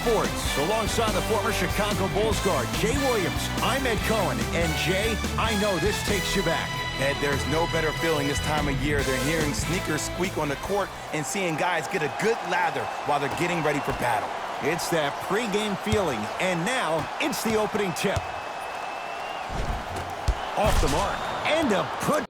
Sports. Alongside the former Chicago Bulls guard, Jay Williams, I'm Ed Cohen. And Jay, I know this takes you back. Ed, there's no better feeling this time of year than hearing sneakers squeak on the court and seeing guys get a good lather while they're getting ready for battle. It's that pregame feeling, and now it's the opening tip. Off the mark, and a put.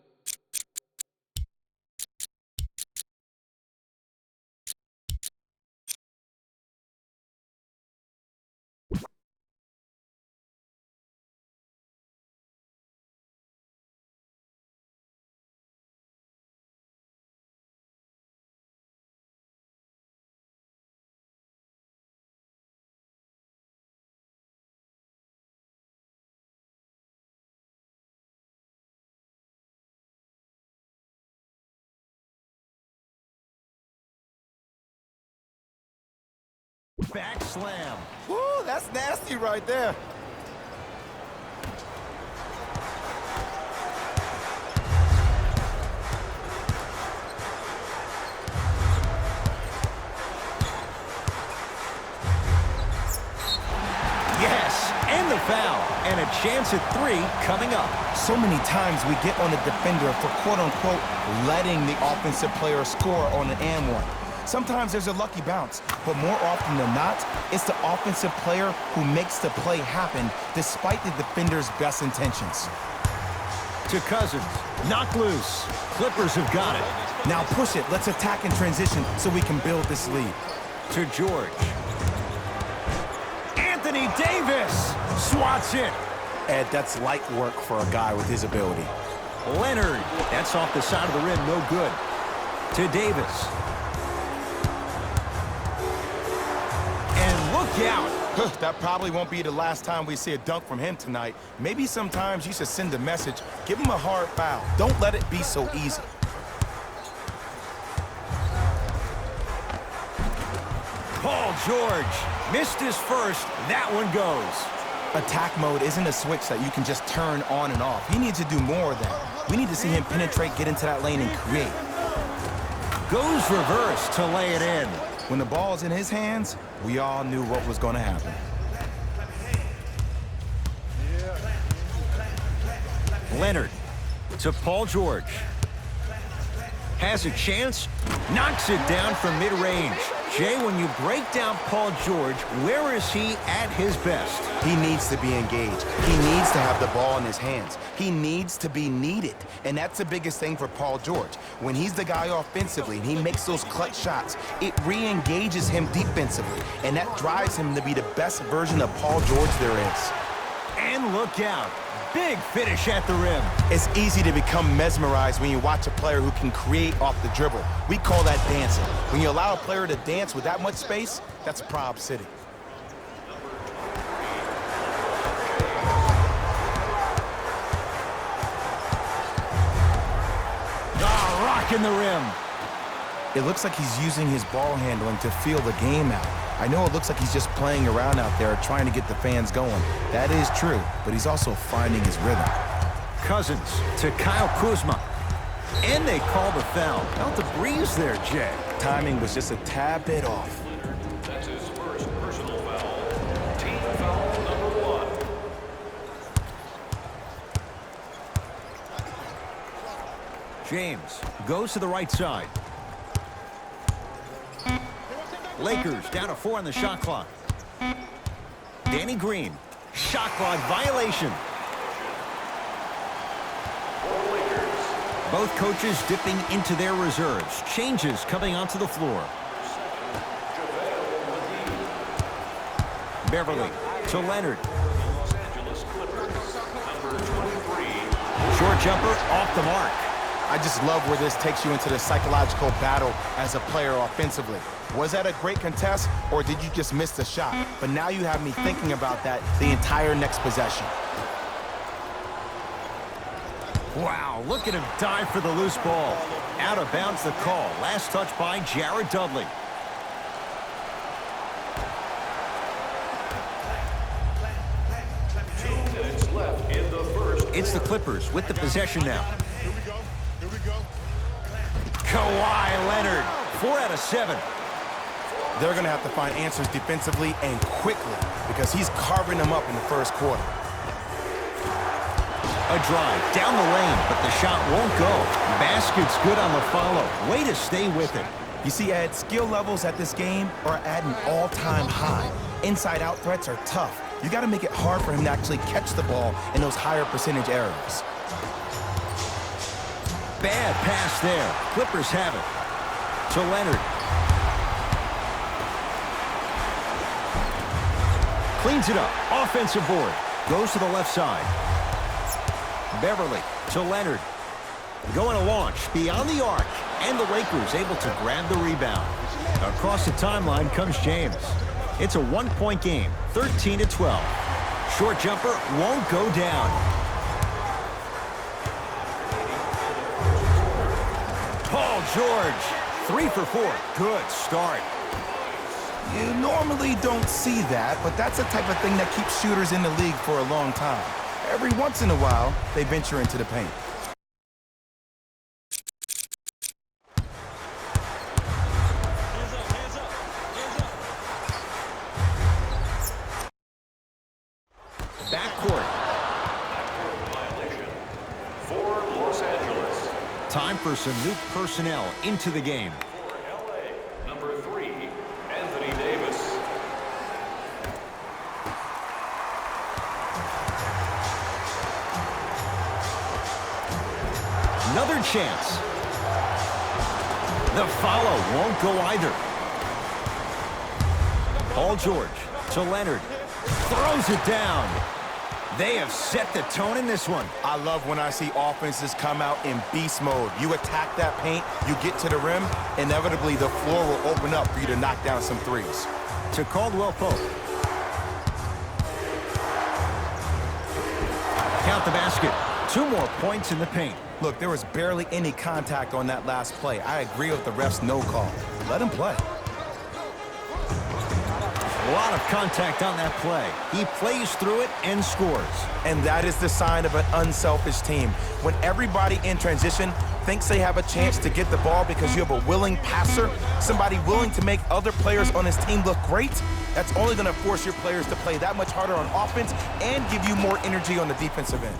Back slam. Woo, that's nasty right there. Yes, and the foul. And a chance at 3 coming up. So many times we get on the defender for quote-unquote letting the offensive player score on an and one. Sometimes there's a lucky bounce, but more often than not, it's the offensive player who makes the play happen despite the defender's best intentions. To Cousins, knock loose. Clippers have got it. Now push it, let's attack in transition so we can build this lead. To George. Anthony Davis swats it. Ed, that's light work for a guy with his ability. Leonard, that's off the side of the rim, no good. To Davis. Look out. That probably won't be the last time we see a dunk from him tonight. Maybe sometimes you should send a message. Give him a hard foul. Don't let it be so easy. Paul George missed his first. That one goes. Attack mode isn't a switch that you can just turn on and off. He needs to do more of that. We need to see him penetrate, get into that lane, and create. Goes reverse to lay it in. When the ball's in his hands, we all knew what was going to happen. Leonard to Paul George. Has a chance, knocks it down from mid-range. Jay, when you break down Paul George, where is he at his best? He needs to be engaged. He needs to have the ball in his hands. He needs to be needed. And that's the biggest thing for Paul George. When he's the guy offensively and he makes those clutch shots, it re-engages him defensively. And that drives him to be the best version of Paul George there is. And look out. Big finish at the rim. It's easy to become mesmerized when you watch a player who can create off the dribble. We call that dancing. When you allow a player to dance with that much space, that's Prob City. Rocking the rim. It looks like he's using his ball handling to feel the game out. I know it looks like he's just playing around out there trying to get the fans going. That is true, but he's also finding his rhythm. Cousins to Kyle Kuzma. And they call the foul. Felt the breeze there, Jay. Timing was just a tad bit off. That's his first personal foul. Team foul number 1. James goes to the right side. Lakers down to 4 on the shot clock. Danny Green. Shot clock violation. Both coaches dipping into their reserves. Changes coming onto the floor. Beverly to Leonard. Short jumper off the mark. I just love where this takes you into the psychological battle as a player offensively. Was that a great contest, or did you just miss the shot? But now you have me thinking about that the entire next possession. Wow, look at him dive for the loose ball. Out of bounds the call. Last touch by Jared Dudley. It's the Clippers with the possession now. Kawhi Leonard, 4 out of 7. They're going to have to find answers defensively and quickly because he's carving them up in the first quarter. A drive down the lane, but the shot won't go. Basket's good on the follow. Way to stay with it. You see, Ed, skill levels at this game are at an all-time high. Inside-out threats are tough. You got to make it hard for him to actually catch the ball in those higher percentage areas. Bad pass there. Clippers have it. To Leonard. Cleans it up. Offensive board. Goes to the left side. Beverly to Leonard. Going to launch beyond the arc. And the Lakers able to grab the rebound. Across the timeline comes James. It's a one-point game. 13-12. Short jumper won't go down. Paul George. 3 for 4. Good start. You normally don't see that, but that's the type of thing that keeps shooters in the league for a long time. Every once in a while, they venture into the paint. Backcourt. Violation for Los Angeles. Time for some new personnel into the game. For LA, number 3, Anthony Davis. Another chance. The follow won't go either. Paul George to Leonard. Throws it down. They have set the tone in this one. I love when I see offenses come out in beast mode. You attack that paint, you get to the rim, inevitably the floor will open up for you to knock down some threes. To Caldwell Pope. Count the basket. 2 more points in the paint. Look, there was barely any contact on that last play. I agree with the ref's no call. Let him play. A lot of contact on that play. He plays through it and scores. And that is the sign of an unselfish team. When everybody in transition thinks they have a chance to get the ball because you have a willing passer, somebody willing to make other players on his team look great, that's only going to force your players to play that much harder on offense and give you more energy on the defensive end.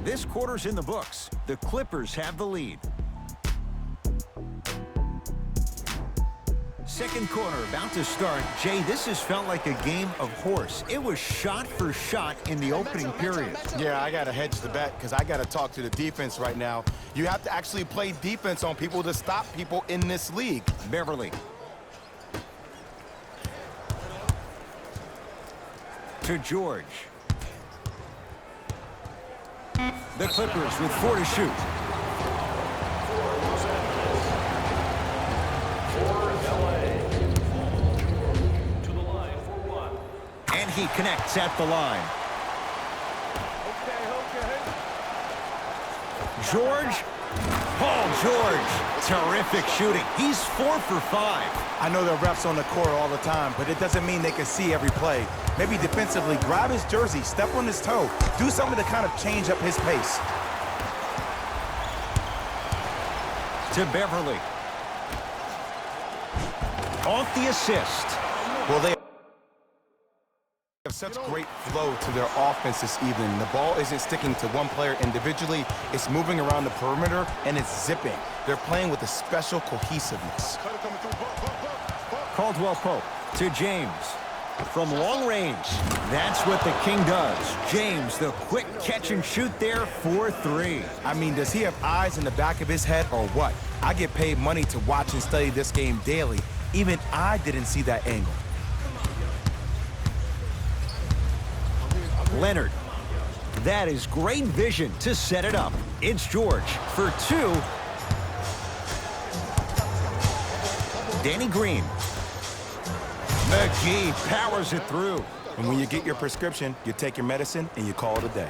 This quarter's in the books. The Clippers have the lead. Second quarter about to start. Jay, this has felt like a game of horse. It was shot for shot in the opening period. Yeah, I got to hedge the bet because I got to talk to the defense right now. You have to actually play defense on people to stop people in this league. Beverly. To George. The Clippers with 4 to shoot. And he connects at the line. George. Paul George. Terrific shooting. He's 4 for 5. I know the refs on the court all the time, but it doesn't mean they can see every play. Maybe defensively, grab his jersey, step on his toe, do something to kind of change up his pace. To Beverly. Off the assist. Well, they have such great flow to their offense this evening. The ball isn't sticking to one player individually. It's moving around the perimeter, and it's zipping. They're playing with a special cohesiveness. Caldwell Pope to James. From long range, that's what the King does. James, the quick catch and shoot there for 3. I mean, does he have eyes in the back of his head or what? I get paid money to watch and study this game daily. Even I didn't see that angle. Leonard. That is great vision to set it up. It's George for 2. Danny Green. McGee powers it through. And when you get your prescription, you take your medicine and you call it a day.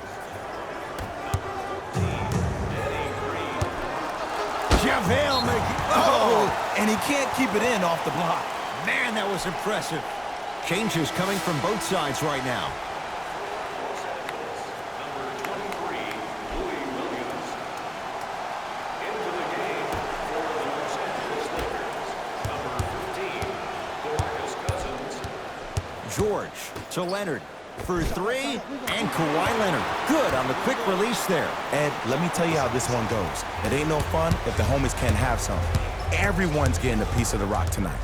JaVale McGee. Oh, and he can't keep it in off the block. Man, that was impressive. Changes coming from both sides right now. George to Leonard for three, and Kawhi Leonard. Good on the quick release there. Ed, let me tell you how this one goes. It ain't no fun if the homies can't have some. Everyone's getting a piece of the rock tonight.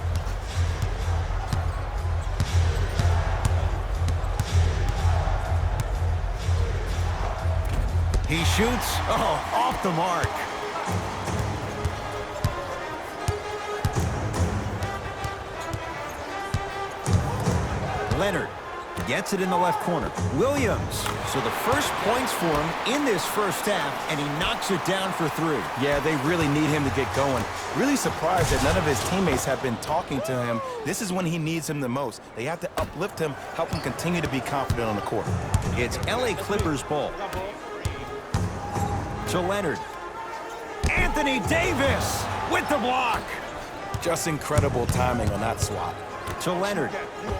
He shoots. Oh, off the mark. Leonard gets it in the left corner. Williams. So the first points for him in this first half, and he knocks it down for three. Yeah, they really need him to get going. Really surprised that none of his teammates have been talking to him. This is when he needs him the most. They have to uplift him, help him continue to be confident on the court. It's LA Clippers ball. To Leonard. Anthony Davis with the block. Just incredible timing on that swap. To Leonard.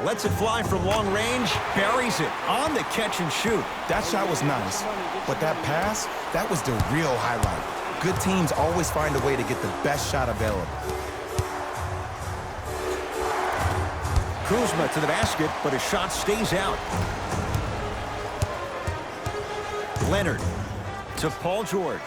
Lets it fly from long range. Buries it on the catch and shoot. That shot was nice, but that pass, that was the real highlight. Good teams always find a way to get the best shot available. Kuzma to the basket, but his shot stays out. Leonard to Paul George.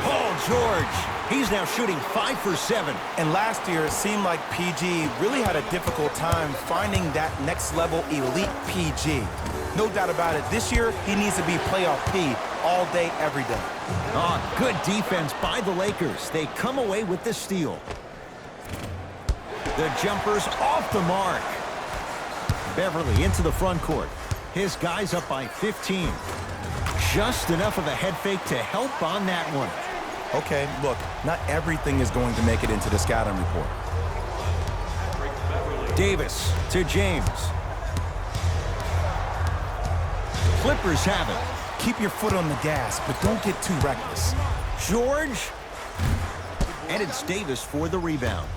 Paul George. He's now shooting 5 for 7. And last year, it seemed like PG really had a difficult time finding that next level elite PG. No doubt about it, this year, he needs to be playoff P all day, every day. Oh, good defense by the Lakers. They come away with the steal. The jumper's off the mark. Beverly into the front court. His guy's up by 15. Just enough of a head fake to help on that one. Okay, look, not everything is going to make it into the scouting report. Davis to James. Clippers have it. Keep your foot on the gas, but don't get too reckless. George. And it's Davis for the rebound.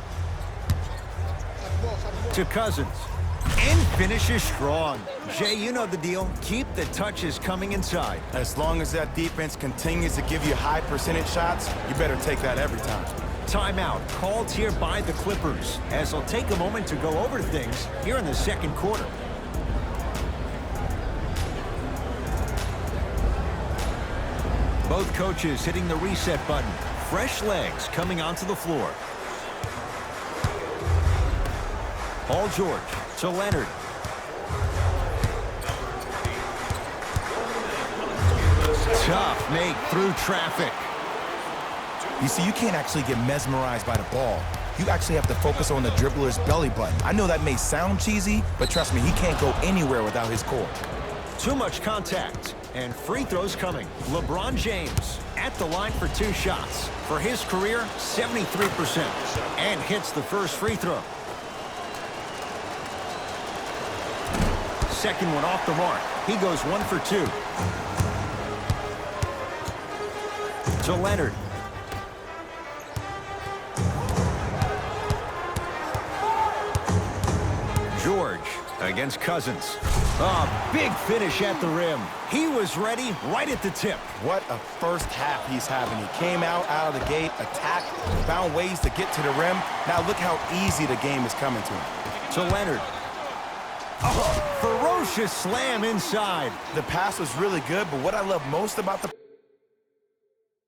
To Cousins. And finishes strong. Jay, you know the deal. Keep the touches coming inside. As long as that defense continues to give you high percentage shots, you better take that every time. Timeout called here by the Clippers, as they'll take a moment to go over things here in the second quarter. Both coaches hitting the reset button. Fresh legs coming onto the floor. Paul George to Leonard. Tough make through traffic. You see, you can't actually get mesmerized by the ball. You actually have to focus on the dribbler's belly button. I know that may sound cheesy, but trust me, he can't go anywhere without his core. Too much contact, and free throws coming. LeBron James at the line for 2 shots. For his career, 73%, and hits the first free throw. Second one off the mark. He goes 1 for 2. To Leonard. George against Cousins. A big finish at the rim. He was ready right at the tip. What a first half he's having. He came out of the gate, attacked, found ways to get to the rim. Now look how easy the game is coming to him. To Leonard. Oh, ferocious slam inside. The pass was really good, but what I love most about the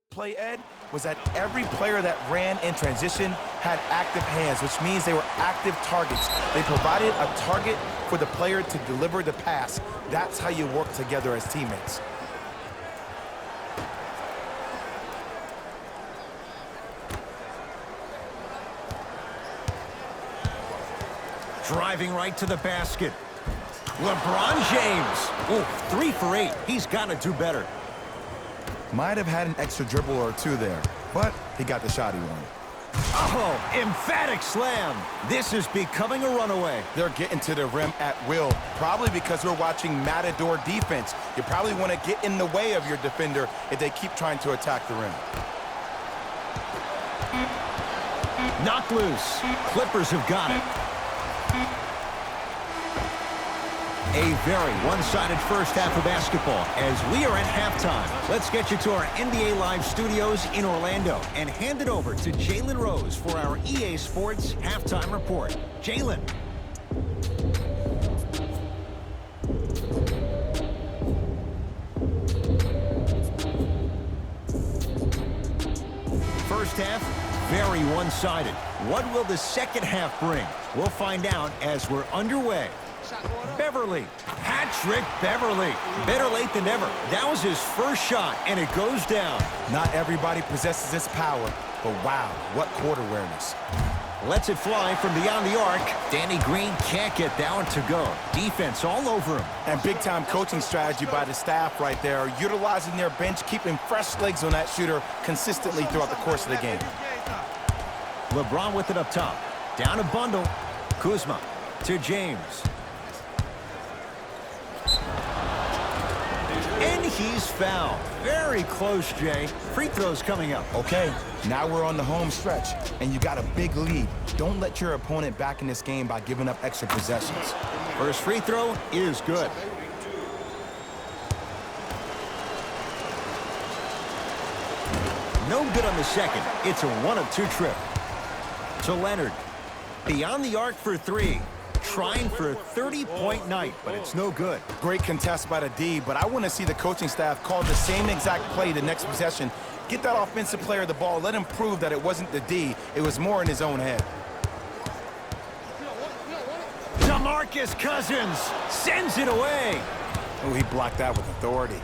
play, Ed, was that every player that ran in transition had active hands, which means they were active targets. They provided a target for the player to deliver the pass. That's how you work together as teammates. Driving right to the basket. LeBron James. Ooh, 3 for 8. He's got to do better. Might have had an extra dribble or two there, but he got the shot he wanted. Oh, emphatic slam. This is becoming a runaway. They're getting to the rim at will, probably because we're watching Matador defense. You probably want to get in the way of your defender if they keep trying to attack the rim. Knocked loose. Clippers have got it. A very one-sided first half of basketball as we are at halftime. Let's get you to our NBA Live studios in Orlando and hand it over to Jalen Rose for our EA Sports Halftime Report. Jalen. First half, very one-sided. What will the second half bring? We'll find out as we're underway. Beverly, Patrick Beverly. Better late than never. That was his first shot, and it goes down. Not everybody possesses this power, but wow, what court awareness. Lets it fly from beyond the arc. Danny Green can't get that one to go. Defense all over him. And big-time coaching strategy by the staff right there, utilizing their bench, keeping fresh legs on that shooter consistently throughout the course of the game. LeBron with it up top. Down a bundle. Kuzma to James. And he's fouled. Very close, Jay. Free throws coming up. Okay, now we're on the home stretch, and you got a big lead. Don't let your opponent back in this game by giving up extra possessions. First free throw is good. No good on the second. It's a 1-of-2 trip. To Leonard. Beyond the arc for three. Trying for a 30-point night, but it's no good. Great contest by the D, but I want to see the coaching staff call the same exact play the next possession. Get that offensive player the ball. Let him prove that it wasn't the D. It was more in his own head. DeMarcus Cousins sends it away. Oh, he blocked that with authority.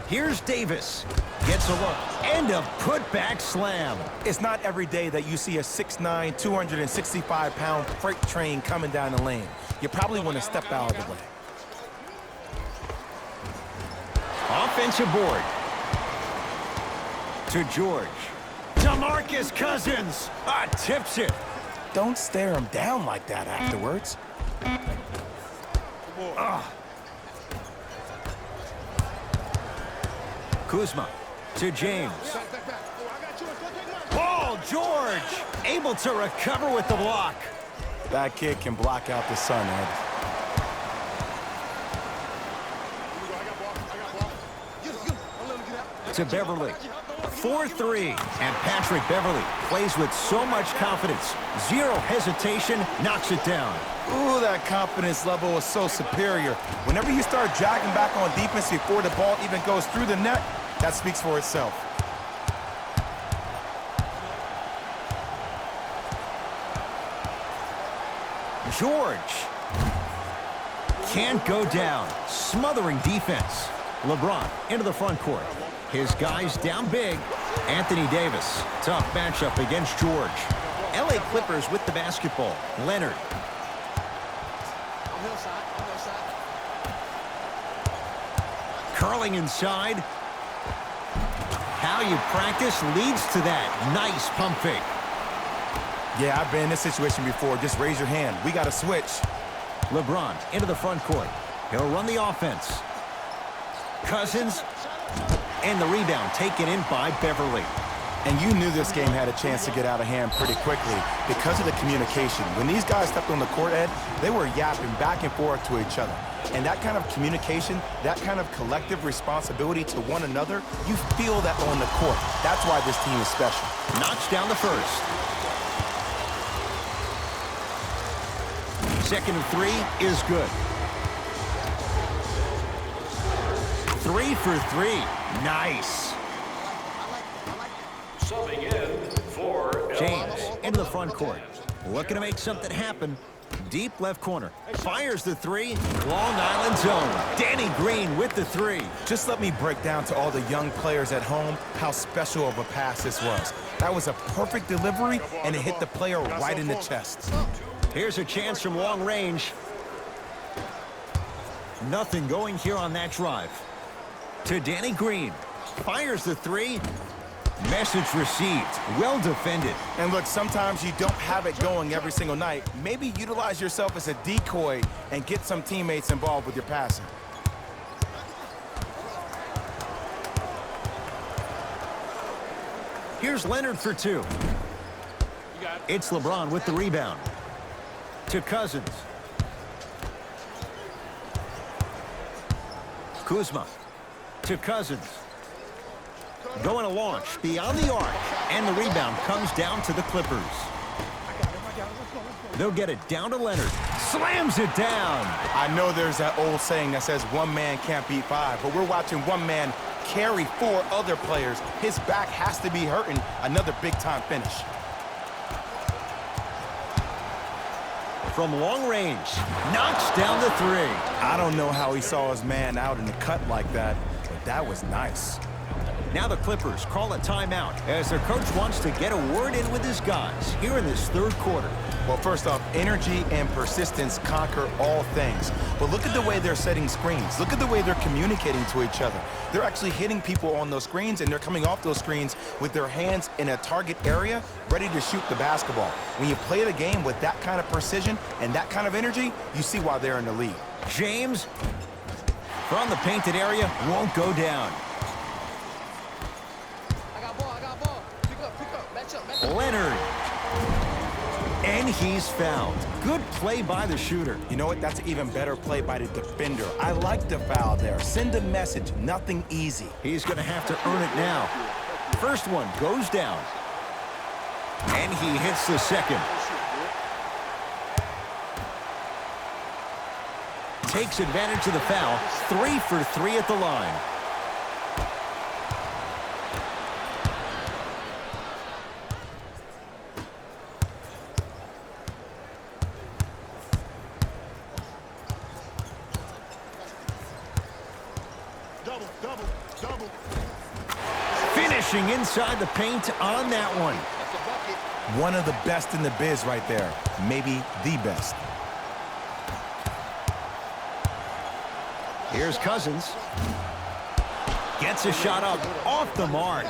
Here's Davis. Gets a look. And a putback slam. It's not every day that you see a 6'9", 265-pound freight train coming down the lane. You probably want to step out of the way. Offensive board. To George. DeMarcus Cousins. Tips it. Don't stare him down like that afterwards. Kuzma to James. Paul George able to recover with the block. That kid can block out the sun, Ed. To Beverly. 4-3. And Patrick Beverly plays with so much confidence. Zero hesitation, knocks it down. Ooh, that confidence level is so superior. Whenever you start jogging back on defense before the ball even goes through the net, that speaks for itself. George. Can't go down. Smothering defense. LeBron into the front court. His guys down big. Anthony Davis. Tough matchup against George. LA Clippers with the basketball. Leonard. Curling inside. How you practice leads to that. Nice pump fake. Yeah, I've been in this situation before. Just raise your hand. We got to switch. LeBron into the front court. He'll run the offense. Cousins. And the rebound taken in by Beverly. And you knew this game had a chance to get out of hand pretty quickly because of the communication. When these guys stepped on the court, Ed, they were yapping back and forth to each other. And that kind of communication, that kind of collective responsibility to one another, you feel that on the court. That's why this team is special. Knocks down the first. Second and three is good. 3 for 3. Nice. Subbing in for James into the front court. Looking to make something happen. Deep left corner. Fires the three. Long Island zone. Danny Green with the three. Just let me break down to all the young players at home how special of a pass this was. That was a perfect delivery, and it hit the player right in the chest. Here's a chance from long range. Nothing going here on that drive. To Danny Green. Fires the three. Message received. Well defended. And look, sometimes you don't have it going every single night. Maybe utilize yourself as a decoy and get some teammates involved with your passing. Here's Leonard for two. It's LeBron with the rebound. To Cousins. Kuzma to Cousins. Going to launch beyond the arc, and the rebound comes down to the Clippers. They'll get it down to Leonard. Slams it down. I know there's that old saying that says one man can't beat five, but we're watching one man carry four other players. His back has to be hurting. Another big-time finish. From long range, knocks down the three. I don't know how he saw his man out in the cut like that, but that was nice. Now the Clippers call a timeout as their coach wants to get a word in with his guys here in this third quarter. Well, first off, energy and persistence conquer all things. But look at the way they're setting screens. Look at the way they're communicating to each other. They're actually hitting people on those screens, and they're coming off those screens with their hands in a target area, ready to shoot the basketball. When you play the game with that kind of precision and that kind of energy, you see why they're in the lead. James from the painted area won't go down. Leonard. And he's fouled. Good play by the shooter. You know what? That's an even better play by the defender. I like the foul there. Send a message. Nothing easy. He's going to have to earn it now. First one goes down. And he hits the second. Takes advantage of the foul. 3 for 3 at the line. Finishing inside the paint on that one. One of the best in the biz right there. Maybe the best. Here's Cousins. Gets a shot up off the mark.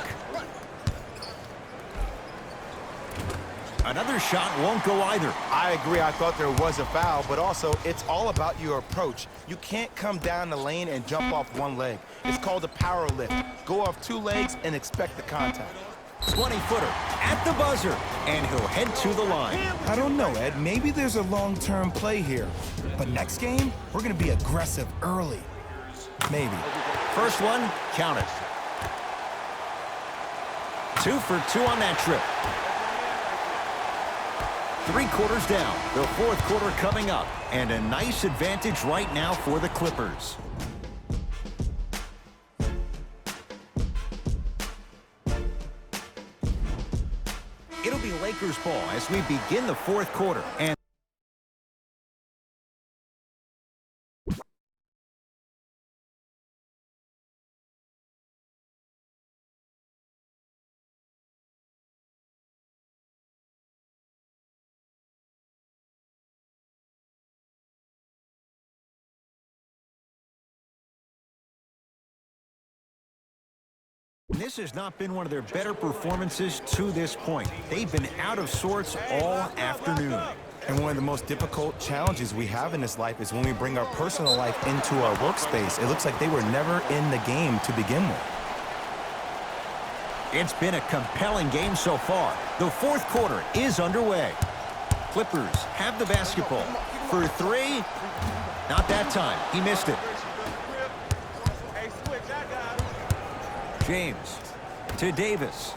Another shot won't go either. I agree. I thought there was a foul, but also it's all about your approach. You can't come down the lane and jump off one leg. It's called a power lift. Go off two legs and expect the contact. 20-footer at the buzzer, and he'll head to the line. I don't know, Ed. Maybe there's a long-term play here. But next game, we're going to be aggressive early. Maybe. First one, count it. 2 for 2 on that trip. 3 quarters down. The fourth quarter coming up. And a nice advantage right now for the Clippers. It'll be Lakers ball as we begin the fourth quarter. And this has not been one of their better performances to this point. They've been out of sorts all afternoon. And one of the most difficult challenges we have in this life is when we bring our personal life into our workspace. It looks like they were never in the game to begin with. It's been a compelling game so far. The fourth quarter is underway. Clippers have the basketball. For 3, not that time. He missed it. James to Davis.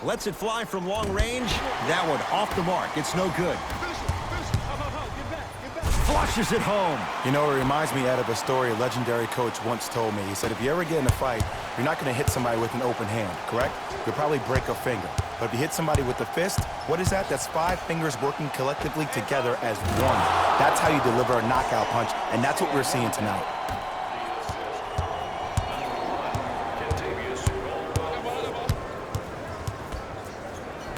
Lets it fly from long range. That one off the mark. It's no good. Flushes it home. You know, it reminds me, Ed, of a story a legendary coach once told me. He said, if you ever get in a fight, you're not going to hit somebody with an open hand, correct? You'll probably break a finger. But if you hit somebody with a fist, what is that? That's 5 fingers working collectively together as one. That's how you deliver a knockout punch, and that's what we're seeing tonight.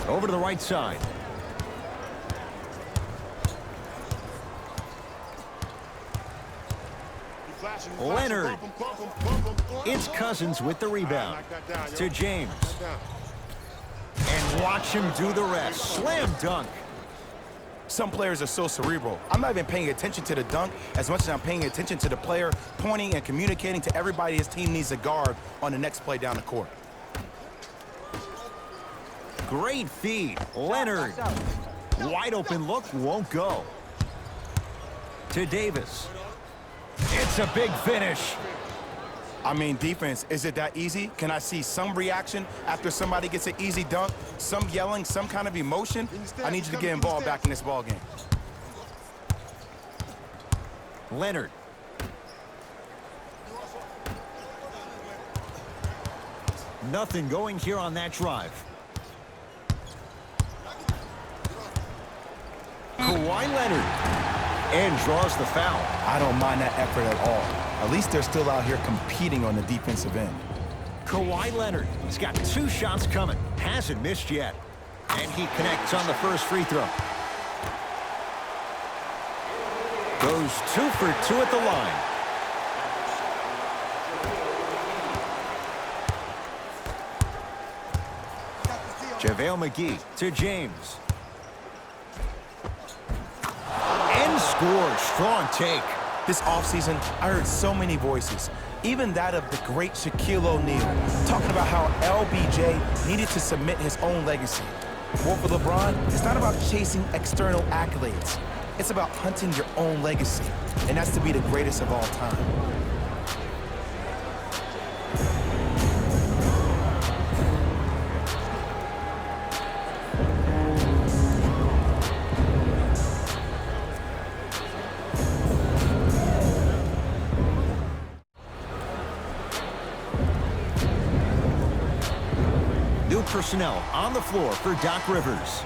Over to the right side. Leonard. It's Cousins with the rebound. To James. And watch him do the rest. Slam dunk. Some players are so cerebral. I'm not even paying attention to the dunk as much as I'm paying attention to the player pointing and communicating to everybody his team needs a guard on the next play down the court. Great feed. Leonard. Wide open look, won't go. To Davis. It's a big finish. I mean, defense, is it that easy? Can I see some reaction after somebody gets an easy dunk? Some yelling, some kind of emotion? I need you to get involved back in this ball game. Leonard. Nothing going here on that drive. Kawhi Leonard. And draws the foul. I don't mind that effort at all. At least they're still out here competing on the defensive end. Kawhi Leonard has got 2 shots coming. Hasn't missed yet. And he connects on the first free throw. Goes 2 for 2 at the line. JaVale McGee to James. And scores. Strong take. This offseason, I heard so many voices, even that of the great Shaquille O'Neal, talking about how LBJ needed to submit his own legacy. Well, for LeBron, it's not about chasing external accolades. It's about hunting your own legacy, and that's to be the greatest of all time. New personnel on the floor for Doc Rivers.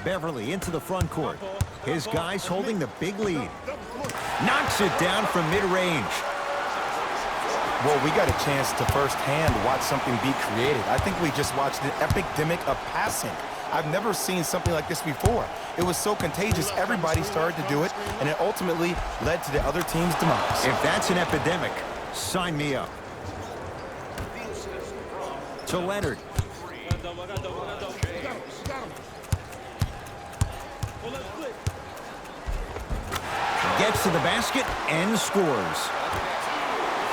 Beverly into the front court. His guys holding the big lead. Knocks it down from mid-range. Well, we got a chance to firsthand watch something be created. I think we just watched an epidemic of passing. I've never seen something like this before. It was so contagious, everybody started to do it, and it ultimately led to the other team's demise. If that's an epidemic, sign me up. To Leonard. Gets to the basket and scores.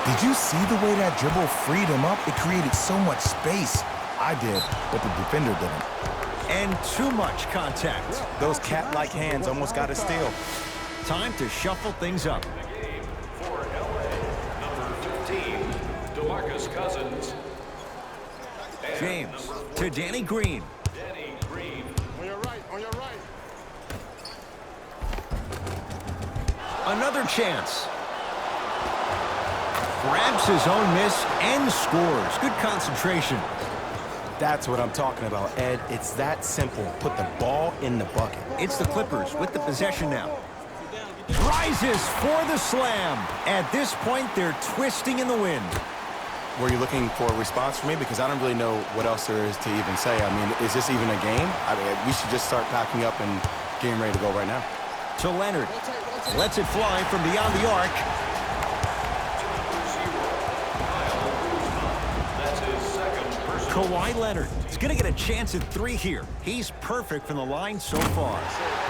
Did you see the way that dribble freed him up? It created so much space. I did, but the defender didn't. And too much contact. Those cat-like hands almost got a steal. Time to shuffle things up. For LA, number 15, DeMarcus Cousins. And James number to Danny Green. Danny Green. On your right, on your right. Another chance. Grabs his own miss and scores. Good concentration. That's what I'm talking about, Ed. It's that simple. Put the ball in the bucket. It's the Clippers with the possession now. Rises for the slam. At this point, they're twisting in the wind. Were you looking for a response from me? Because I don't really know what else there is to even say. I mean, is this even a game? I mean, we should just start packing up and getting ready to go right now. To Leonard. Lets it fly from beyond the arc. That's his second personal. Kawhi Leonard is going to get a chance at 3 here. He's perfect from the line so far.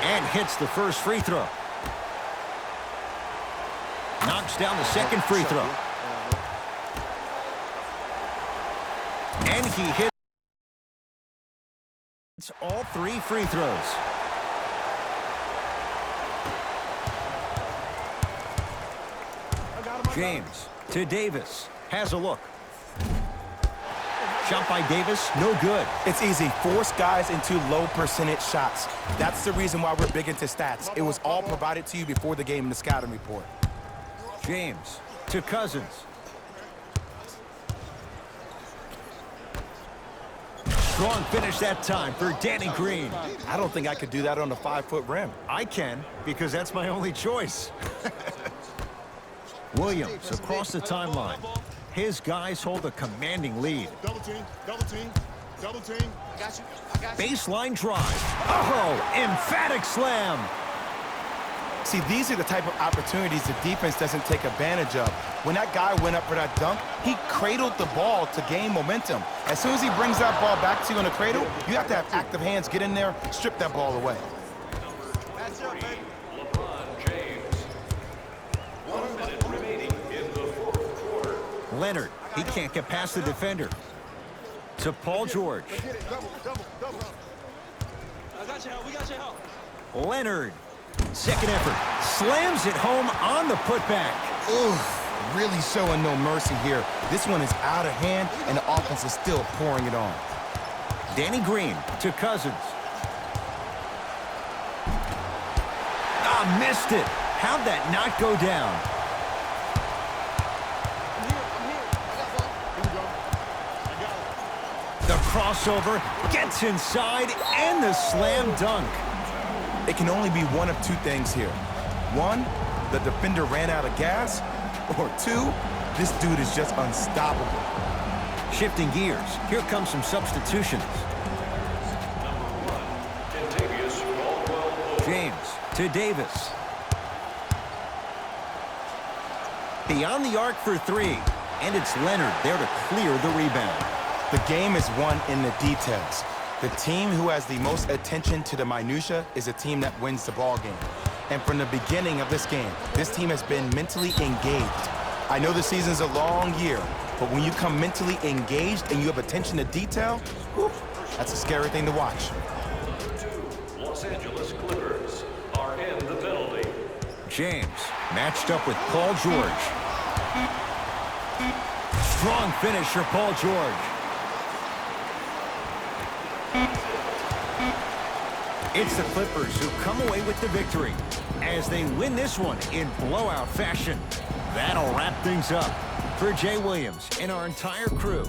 And hits the first free throw. Knocks down the second free throw. And he hits all 3 free throws. James to Davis. Has a look. Shot by Davis, no good. It's easy. Force guys into low percentage shots. That's the reason why we're big into stats. It was all provided to you before the game in the scouting report. James to Cousins. Strong finish that time for Danny Green. I don't think I could do that on a 5-foot rim. I can, because that's my only choice. Williams across the timeline. His guys hold a commanding lead. Double team, double team, double team. I got you. I got you. Baseline drive. Oh, emphatic slam. See, these are the type of opportunities the defense doesn't take advantage of. When that guy went up for that dunk, he cradled the ball to gain momentum. As soon as he brings that ball back to you in the cradle, you have to have active hands, get in there, strip that ball away. That's it, baby. LeBron James. 1 minute remaining in the fourth quarter. Leonard, he can't get past the defender. To Paul George. Get it, double, double, double. I got your help. We got your help. Leonard Second effort. Slams it home on the putback. Ooh, really showing no mercy here. This one is out of hand, and the offense is still pouring it on. Danny Green to Cousins. Ah, missed it. How'd that not go down? The crossover gets inside, and the slam dunk. It can only be one of two things here. One, the defender ran out of gas, or two, this dude is just unstoppable. Shifting gears, here comes some substitutions. James to Davis. Beyond the arc for three, and it's Leonard there to clear the rebound. The game is won in the details. The team who has the most attention to the minutia is a team that wins the ball game. And from the beginning of this game, this team has been mentally engaged. I know the season's a long year, but when you come mentally engaged and you have attention to detail, whew, that's a scary thing to watch. Los Angeles Clippers are in the penalty. James matched up with Paul George. Strong finish for Paul George. It's the Clippers who come away with the victory as they win this one in blowout fashion. That'll wrap things up. For Jay Williams and our entire crew,